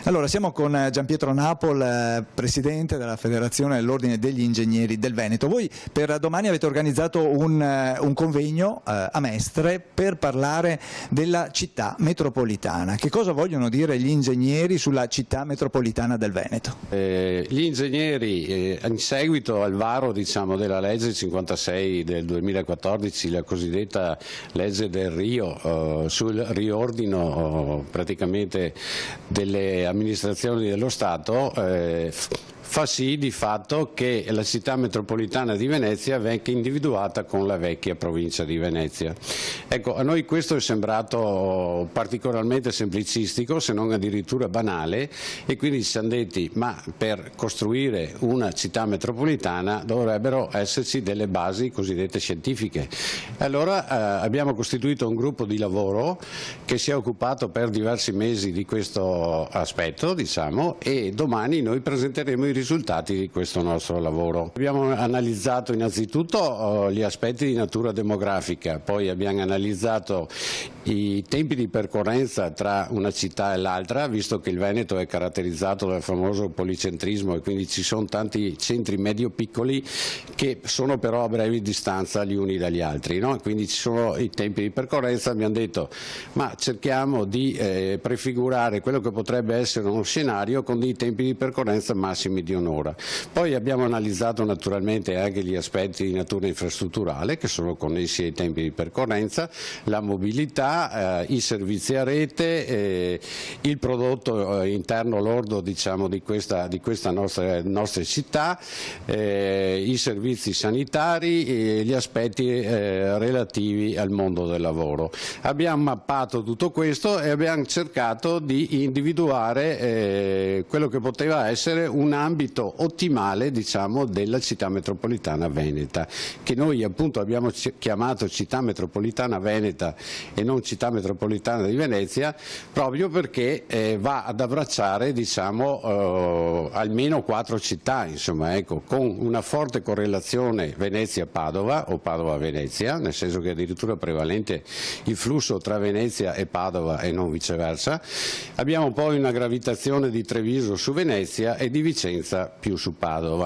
Allora, siamo con Gianpietro Napol, presidente della Federazione dell'Ordine degli Ingegneri del Veneto. Voi per domani avete organizzato un convegno a Mestre per parlare della città metropolitana. Che cosa vogliono dire gli ingegneri sulla città metropolitana del Veneto? Gli ingegneri, in seguito al varo della legge 56 del 2014, la cosiddetta legge del Rio, sul riordino praticamente delle amministrazioni dello Stato, fa sì di fatto che la città metropolitana di Venezia venga individuata con la vecchia provincia di Venezia. Ecco, a noi questo è sembrato particolarmente semplicistico, se non addirittura banale, e quindi ci siamo detti: ma per costruire una città metropolitana dovrebbero esserci delle basi cosiddette scientifiche. Allora abbiamo costituito un gruppo di lavoro che si è occupato per diversi mesi di questo aspetto, e domani noi presenteremo i risultati di questo nostro lavoro. Abbiamo analizzato innanzitutto gli aspetti di natura demografica, poi abbiamo analizzato i tempi di percorrenza tra una città e l'altra, visto che il Veneto è caratterizzato dal famoso policentrismo e quindi ci sono tanti centri medio-piccoli che sono però a breve distanza gli uni dagli altri, no? Quindi ci sono i tempi di percorrenza. Abbiamo detto: ma cerchiamo di prefigurare quello che potrebbe essere uno scenario con dei tempi di percorrenza massimi di un'ora. Poi abbiamo analizzato naturalmente anche gli aspetti di natura infrastrutturale che sono connessi ai tempi di percorrenza, la mobilità, i servizi a rete, il prodotto interno lordo di questa nostra città, i servizi sanitari, gli aspetti relativi al mondo del lavoro. Abbiamo mappato tutto questo e abbiamo cercato di individuare quello che poteva essere un ambito ottimale della città metropolitana veneta, che noi appunto abbiamo chiamato città metropolitana veneta e non città metropolitana di Venezia, proprio perché va ad abbracciare almeno 4 città, con una forte correlazione Venezia-Padova o Padova-Venezia, nel senso che addirittura è prevalente il flusso tra Venezia e Padova e non viceversa. Abbiamo poi una gravitazione di Treviso su Venezia e di Vicenza più su Padova.